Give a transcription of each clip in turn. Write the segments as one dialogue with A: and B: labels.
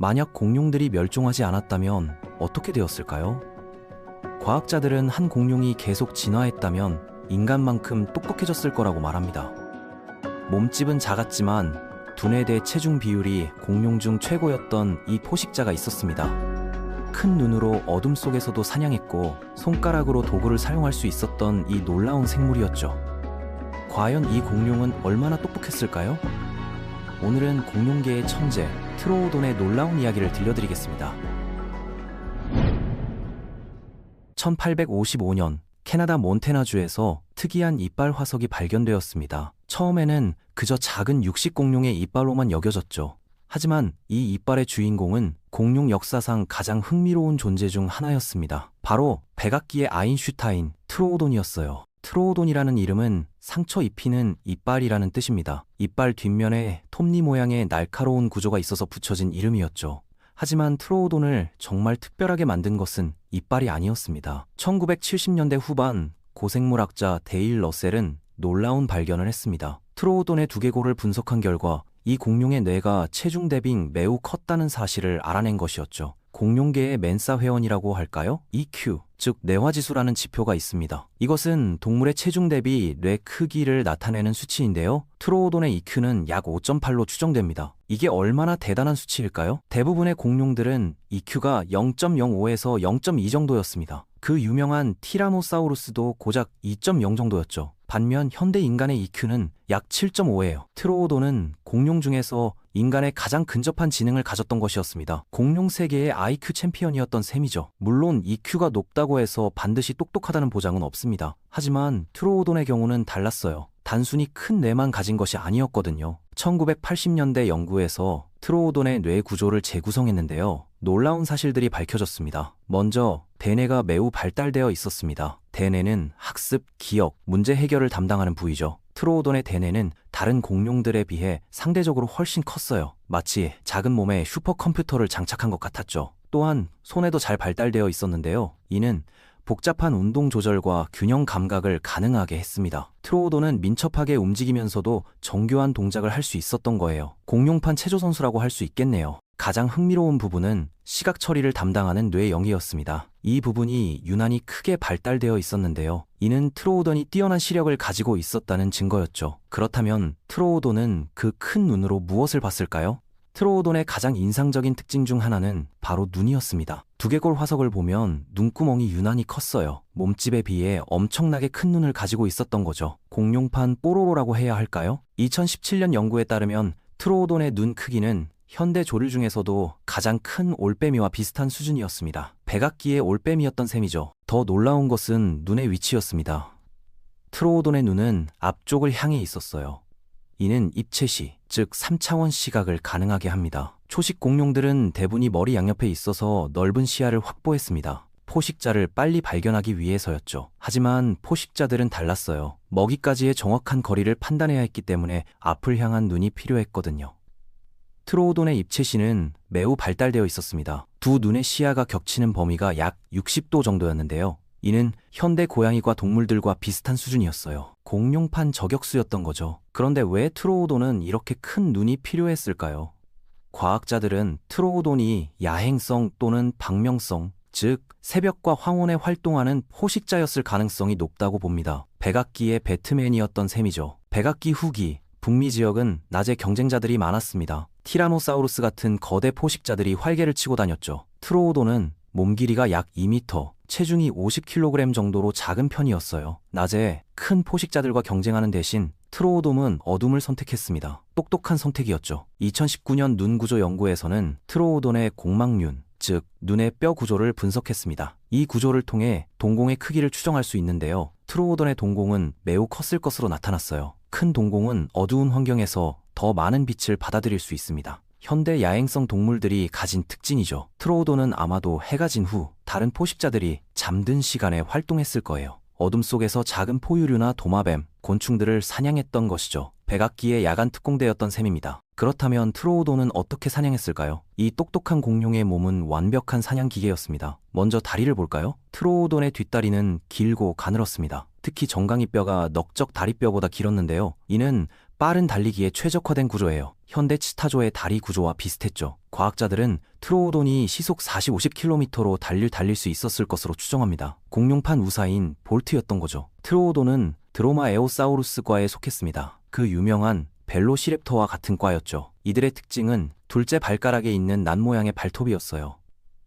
A: 만약 공룡들이 멸종하지 않았다면 어떻게 되었을까요? 과학자들은 한 공룡이 계속 진화했다면 인간만큼 똑똑해졌을 거라고 말합니다. 몸집은 작았지만 두뇌 대 체중 비율이 공룡 중 최고였던 이 포식자가 있었습니다. 큰 눈으로 어둠 속에서도 사냥했고 손가락으로 도구를 사용할 수 있었던 이 놀라운 생물이었죠. 과연 이 공룡은 얼마나 똑똑했을까요? 오늘은 공룡계의 천재 트로오돈의 놀라운 이야기를 들려드리겠습니다. 1855년 캐나다 몬태나주에서 특이한 이빨 화석이 발견되었습니다. 처음에는 그저 작은 육식 공룡의 이빨로만 여겨졌죠. 하지만 이 이빨의 주인공은 공룡 역사상 가장 흥미로운 존재 중 하나였습니다. 바로 백악기의 아인슈타인 트로오돈이었어요. 트로오돈이라는 이름은 상처 입히는 이빨이라는 뜻입니다. 이빨 뒷면에 톱니 모양의 날카로운 구조가 있어서 붙여진 이름이었죠. 하지만 트로오돈을 정말 특별하게 만든 것은 이빨이 아니었습니다. 1970년대 후반 고생물학자 데일 러셀은 놀라운 발견을 했습니다. 트로오돈의 두개골을 분석한 결과 이 공룡의 뇌가 체중 대비 매우 컸다는 사실을 알아낸 것이었죠. 공룡계의 멘사 회원이라고 할까요? EQ, 즉 뇌화지수라는 지표가 있습니다. 이것은 동물의 체중 대비 뇌 크기를 나타내는 수치인데요. 트로오돈의 EQ는 약 5.8로 추정됩니다. 이게 얼마나 대단한 수치일까요? 대부분의 공룡들은 EQ가 0.05에서 0.2 정도였습니다. 그 유명한 티라노사우루스도 고작 2.0 정도였죠. 반면 현대 인간의 EQ는 약 7.5예요. 트로오돈은 공룡 중에서 인간에 가장 근접한 지능을 가졌던 것이었습니다. 공룡 세계의 IQ 챔피언이었던 셈이죠. 물론 EQ가 높다고 해서 반드시 똑똑하다는 보장은 없습니다. 하지만 트로오돈의 경우는 달랐어요. 단순히 큰 뇌만 가진 것이 아니었거든요. 1980년대 연구에서 트로오돈의 뇌 구조를 재구성했는데요. 놀라운 사실들이 밝혀졌습니다. 먼저 대뇌가 매우 발달되어 있었습니다. 대뇌는 학습, 기억, 문제 해결을 담당하는 부위죠. 트로오돈의 대뇌는 다른 공룡들에 비해 상대적으로 훨씬 컸어요. 마치 작은 몸에 슈퍼컴퓨터를 장착한 것 같았죠. 또한 손에도 잘 발달되어 있었는데요. 이는 복잡한 운동 조절과 균형 감각을 가능하게 했습니다. 트로오돈은 민첩하게 움직이면서도 정교한 동작을 할 수 있었던 거예요. 공룡판 체조 선수라고 할 수 있겠네요. 가장 흥미로운 부분은 시각 처리를 담당하는 뇌영이었습니다. 이 부분이 유난히 크게 발달되어 있었는데요. 이는 트로오돈이 뛰어난 시력을 가지고 있었다는 증거였죠. 그렇다면 트로오돈은 그 큰 눈으로 무엇을 봤을까요? 트로오돈의 가장 인상적인 특징 중 하나는 바로 눈이었습니다. 두개골 화석을 보면 눈구멍이 유난히 컸어요. 몸집에 비해 엄청나게 큰 눈을 가지고 있었던 거죠. 공룡판 뽀로로라고 해야 할까요? 2017년 연구에 따르면 트로오돈의 눈 크기는 현대 조류 중에서도 가장 큰 올빼미와 비슷한 수준이었습니다. 백악기의 올빼미였던 셈이죠. 더 놀라운 것은 눈의 위치였습니다. 트로오돈의 눈은 앞쪽을 향해 있었어요. 이는 입체시, 즉 3차원 시각을 가능하게 합니다. 초식 공룡들은 대부분이 머리 양옆에 있어서 넓은 시야를 확보했습니다. 포식자를 빨리 발견하기 위해서였죠. 하지만 포식자들은 달랐어요. 먹이까지의 정확한 거리를 판단해야 했기 때문에 앞을 향한 눈이 필요했거든요. 트로오돈의 입체시는 매우 발달되어 있었습니다. 두 눈의 시야가 겹치는 범위가 약 60도 정도였는데요. 이는 현대 고양이과 동물들과 비슷한 수준이었어요. 공룡판 저격수였던 거죠. 그런데 왜 트로오돈은 이렇게 큰 눈이 필요했을까요? 과학자들은 트로오돈이 야행성 또는 방명성, 즉 새벽과 황혼에 활동하는 포식자였을 가능성이 높다고 봅니다. 백악기의 배트맨이었던 셈이죠. 백악기 후기, 북미 지역은 낮에 경쟁자들이 많았습니다. 티라노사우루스 같은 거대 포식자들이 활개를 치고 다녔죠. 트로오돈은 몸 길이가 약 2m, 체중이 50kg 정도로 작은 편이었어요. 낮에 큰 포식자들과 경쟁하는 대신 트로오돈은 어둠을 선택했습니다. 똑똑한 선택이었죠. 2019년 눈 구조 연구에서는 트로오돈의 공막륜, 즉 눈의 뼈 구조를 분석했습니다. 이 구조를 통해 동공의 크기를 추정할 수 있는데요. 트로오돈의 동공은 매우 컸을 것으로 나타났어요. 큰 동공은 어두운 환경에서 더 많은 빛을 받아들일 수 있습니다. 현대 야행성 동물들이 가진 특징이죠. 트로오돈은 아마도 해가 진 후 다른 포식자들이 잠든 시간에 활동했을 거예요. 어둠 속에서 작은 포유류나 도마뱀, 곤충들을 사냥했던 것이죠. 백악기의 야간 특공대였던 셈입니다. 그렇다면 트로오돈은 어떻게 사냥했을까요? 이 똑똑한 공룡의 몸은 완벽한 사냥 기계였습니다. 먼저 다리를 볼까요? 트로오돈의 뒷다리는 길고 가늘었습니다. 특히 정강이 뼈가 넓적 다리뼈보다 길었는데요. 이는 빠른 달리기에 최적화된 구조예요. 현대 치타조의 다리 구조와 비슷했죠. 과학자들은 트로오돈이 시속 40-50km로 달릴 수 있었을 것으로 추정합니다. 공룡판 우사인 볼트였던 거죠. 트로오돈은 드로마에오사우루스과에 속했습니다. 그 유명한 벨로시랩터와 같은 과였죠. 이들의 특징은 둘째 발가락에 있는 낫 모양의 발톱이었어요.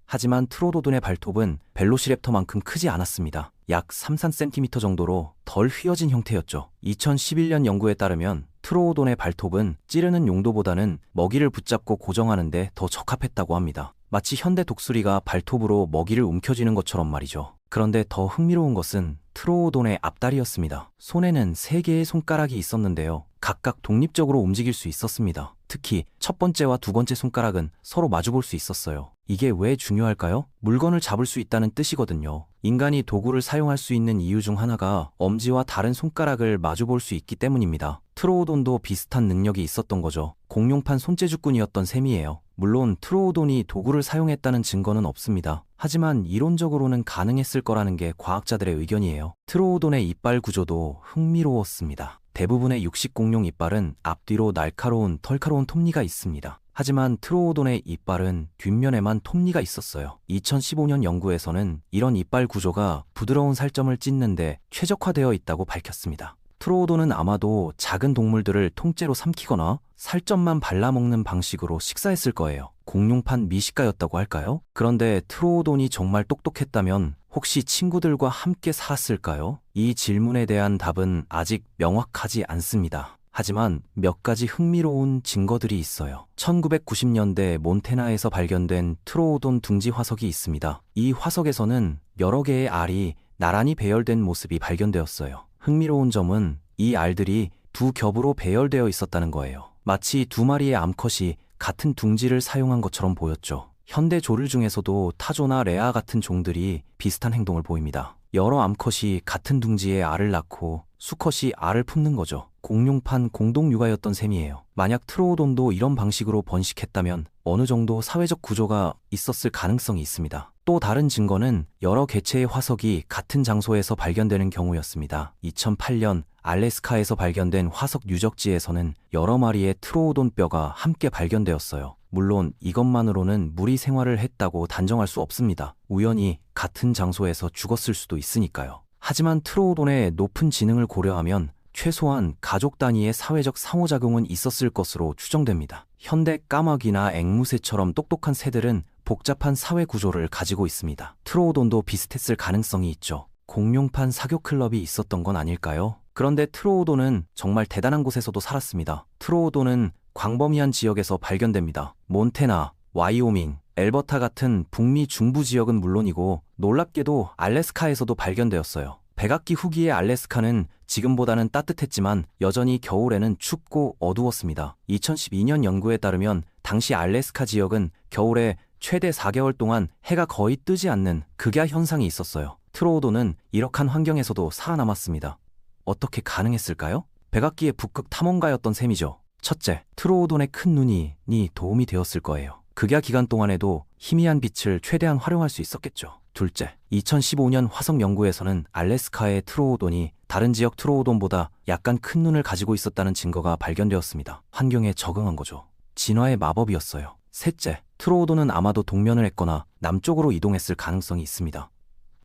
A: 하지만 트로도돈의 발톱은 벨로시랩터만큼 크지 않았습니다. 약 3-4cm 정도로 덜 휘어진 형태였죠. 2011년 연구에 따르면 트로오돈의 발톱은 찌르는 용도보다는 먹이를 붙잡고 고정하는 데 더 적합했다고 합니다. 마치 현대 독수리가 발톱으로 먹이를 움켜쥐는 것처럼 말이죠. 그런데 더 흥미로운 것은 트로오돈의 앞다리였습니다. 손에는 3개의 손가락이 있었는데요. 각각 독립적으로 움직일 수 있었습니다. 특히 첫 번째와 두 번째 손가락은 서로 마주볼 수 있었어요. 이게 왜 중요할까요? 물건을 잡을 수 있다는 뜻이거든요. 인간이 도구를 사용할 수 있는 이유 중 하나가 엄지와 다른 손가락을 마주볼 수 있기 때문입니다. 트로오돈도 비슷한 능력이 있었던 거죠. 공룡판 손재주꾼이었던 셈이에요. 물론 트로오돈이 도구를 사용했다는 증거는 없습니다. 하지만 이론적으로는 가능했을 거라는 게 과학자들의 의견이에요. 트로오돈의 이빨 구조도 흥미로웠습니다. 대부분의 육식 공룡 이빨은 앞뒤로 날카로운 털카로운 톱니가 있습니다. 하지만 트로오돈의 이빨은 뒷면에만 톱니가 있었어요. 2015년 연구에서는 이런 이빨 구조가 부드러운 살점을 찢는데 최적화되어 있다고 밝혔습니다. 트로오돈은 아마도 작은 동물들을 통째로 삼키거나 살점만 발라먹는 방식으로 식사했을 거예요. 공룡판 미식가였다고 할까요? 그런데 트로오돈이 정말 똑똑했다면 혹시 친구들과 함께 살았을까요? 이 질문에 대한 답은 아직 명확하지 않습니다. 하지만 몇 가지 흥미로운 증거들이 있어요. 1990년대 몬태나에서 발견된 트로오돈 둥지 화석이 있습니다. 이 화석에서는 여러 개의 알이 나란히 배열된 모습이 발견되었어요. 흥미로운 점은 이 알들이 두 겹으로 배열되어 있었다는 거예요. 마치 두 마리의 암컷이 같은 둥지를 사용한 것처럼 보였죠. 현대 조류 중에서도 타조나 레아 같은 종들이 비슷한 행동을 보입니다. 여러 암컷이 같은 둥지에 알을 낳고 수컷이 알을 품는 거죠. 공룡판 공동 육아였던 셈이에요. 만약 트로오돈도 이런 방식으로 번식했다면 어느 정도 사회적 구조가 있었을 가능성이 있습니다. 또 다른 증거는 여러 개체의 화석이 같은 장소에서 발견되는 경우였습니다. 2008년 알래스카에서 발견된 화석 유적지에서는 여러 마리의 트로오돈 뼈가 함께 발견되었어요. 물론 이것만으로는 무리 생활을 했다고 단정할 수 없습니다. 우연히 같은 장소에서 죽었을 수도 있으니까요. 하지만 트로오돈의 높은 지능을 고려하면 최소한 가족 단위의 사회적 상호작용은 있었을 것으로 추정됩니다. 현대 까마귀나 앵무새처럼 똑똑한 새들은 복잡한 사회 구조를 가지고 있습니다. 트로오돈도 비슷했을 가능성이 있죠. 공룡판 사교 클럽이 있었던 건 아닐까요? 그런데 트로오돈은 정말 대단한 곳에서도 살았습니다. 트로오돈은 광범위한 지역에서 발견됩니다. 몬태나, 와이오밍, 엘버타 같은 북미 중부 지역은 물론이고 놀랍게도 알래스카에서도 발견되었어요. 백악기 후기의 알래스카는 지금보다는 따뜻했지만 여전히 겨울에는 춥고 어두웠습니다. 2012년 연구에 따르면 당시 알래스카 지역은 겨울에 최대 4개월 동안 해가 거의 뜨지 않는 극야 현상이 있었어요. 트로오돈은 이러한 환경에서도 살아남았습니다. 어떻게 가능했을까요? 백악기의 북극 탐험가였던 셈이죠. 첫째, 트로오돈의 큰 눈이 도움이 되었을 거예요. 극야 기간 동안에도 희미한 빛을 최대한 활용할 수 있었겠죠. 둘째, 2015년 화석 연구에서는 알래스카의 트로오돈이 다른 지역 트로오돈보다 약간 큰 눈을 가지고 있었다는 증거가 발견되었습니다. 환경에 적응한 거죠. 진화의 마법이었어요. 셋째, 트로오돈은 아마도 동면을 했거나 남쪽으로 이동했을 가능성이 있습니다.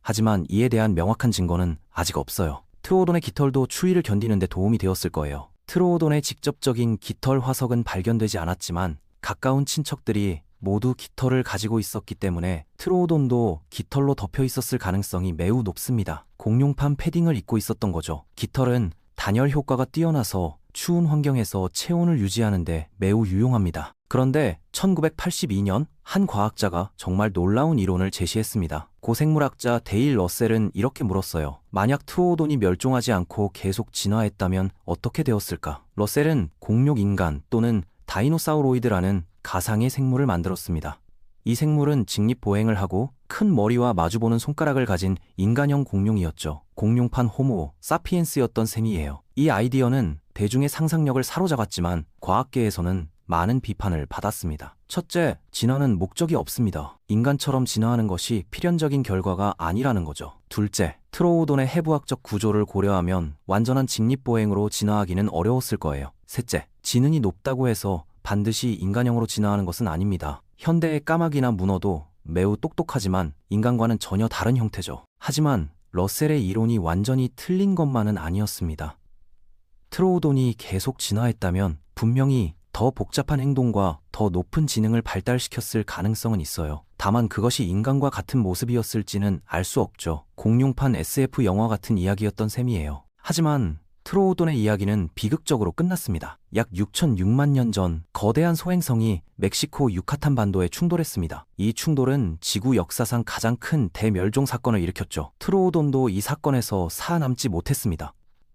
A: 하지만 이에 대한 명확한 증거는 아직 없어요. 트로오돈의 깃털도 추위를 견디는 데 도움이 되었을 거예요. 트로오돈의 직접적인 깃털 화석은 발견되지 않았지만 가까운 친척들이 모두 깃털을 가지고 있었기 때문에 트로오돈도 깃털로 덮여 있었을 가능성이 매우 높습니다. 공룡판 패딩을 입고 있었던 거죠. 깃털은 단열 효과가 뛰어나서 추운 환경에서 체온을 유지하는 데 매우 유용합니다. 그런데 1982년 한 과학자가 정말 놀라운 이론을 제시했습니다. 고생물학자 데일 러셀은 이렇게 물었어요. 만약 트로오돈이 멸종하지 않고 계속 진화했다면 어떻게 되었을까? 러셀은 공룡인간 또는 다이노사우로이드라는 가상의 생물을 만들었습니다. 이 생물은 직립보행을 하고 큰 머리와 마주보는 손가락을 가진 인간형 공룡이었죠. 공룡판 호모 사피엔스였던 셈이에요. 이 아이디어는 대중의 상상력을 사로잡았지만 과학계에서는 많은 비판을 받았습니다. 첫째, 진화는 목적이 없습니다. 인간처럼 진화하는 것이 필연적인 결과가 아니라는 거죠. 둘째, 트로오돈의 해부학적 구조를 고려하면 완전한 직립보행으로 진화하기는 어려웠을 거예요. 셋째, 지능이 높다고 해서 반드시 인간형으로 진화하는 것은 아닙니다. 현대의 까마귀나 문어도 매우 똑똑하지만 인간과는 전혀 다른 형태죠. 하지만 러셀의 이론이 완전히 틀린 것만은 아니었습니다. 트로오돈이 계속 진화했다면 분명히 더 복잡한 행동과 더 높은 지능을 발달시켰을 가능성은 있어요. 다만 그것이 인간과 같은 모습이었을지는 알 수 없죠. 공룡판 SF 영화 같은 이야기였던 셈이에요. 하지만 트로오돈의 이야기는 비극적으로 끝났습니다. 약 6,006만 년 전 거대한 소행성이 멕시코 유카탄 반도에 충돌했습니다. 이 충돌은 지구 역사상 가장 큰 대멸종 사건을 일으켰죠. 트로오돈도 이 사건에서 살아남지 못했습니다.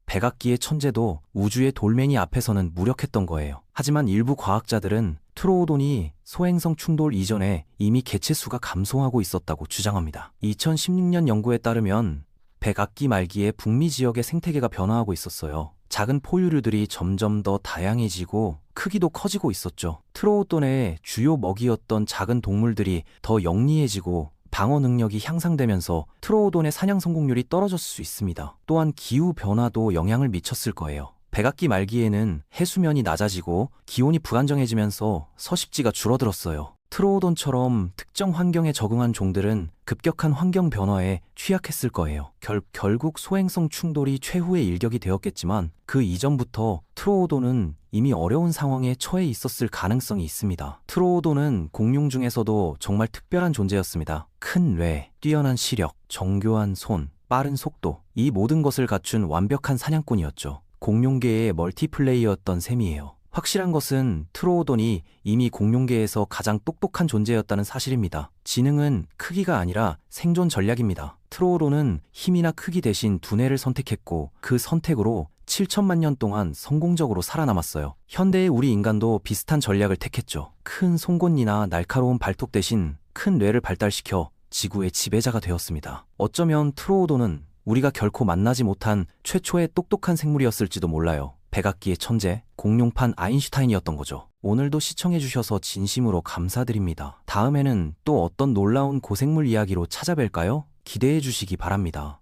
A: 백악기의 천재도 우주의 돌멩이 앞에서는 무력했던 거예요. 하지만 일부 과학자들은 트로오돈이 소행성 충돌 이전에 이미 개체수가 감소하고 있었다고 주장합니다. 2016년 연구에 따르면 백악기 말기에 북미 지역의 생태계가 변화하고 있었어요. 작은 포유류들이 점점 더 다양해지고 크기도 커지고 있었죠. 트로오돈의 주요 먹이였던 작은 동물들이 더 영리해지고 방어 능력이 향상되면서 트로오돈의 사냥 성공률이 떨어졌을 수 있습니다. 또한 기후 변화도 영향을 미쳤을 거예요. 백악기 말기에는 해수면이 낮아지고 기온이 불안정해지면서 서식지가 줄어들었어요. 트로오돈처럼 특정 환경에 적응한 종들은 급격한 환경 변화에 취약했을 거예요. 결국 소행성 충돌이 최후의 일격이 되었겠지만 그 이전부터 트로오돈은 이미 어려운 상황에 처해 있었을 가능성이 있습니다. 트로오돈은 공룡 중에서도 정말 특별한 존재였습니다. 큰 뇌, 뛰어난 시력, 정교한 손, 빠른 속도, 이 모든 것을 갖춘 완벽한 사냥꾼이었죠. 공룡계의 멀티플레이어였던 셈이에요. 확실한 것은 트로오돈이 이미 공룡계에서 가장 똑똑한 존재였다는 사실입니다. 지능은 크기가 아니라 생존 전략입니다. 트로오돈은 힘이나 크기 대신 두뇌를 선택했고 그 선택으로 7천만 년 동안 성공적으로 살아남았어요. 현대의 우리 인간도 비슷한 전략을 택했죠. 큰 송곳니나 날카로운 발톱 대신 큰 뇌를 발달시켜 지구의 지배자가 되었습니다. 어쩌면 트로오돈은 우리가 결코 만나지 못한 최초의 똑똑한 생물이었을지도 몰라요. 백악기의 천재, 공룡판 아인슈타인이었던 거죠. 오늘도 시청해주셔서 진심으로 감사드립니다. 다음에는 또 어떤 놀라운 고생물 이야기로 찾아뵐까요? 기대해주시기 바랍니다.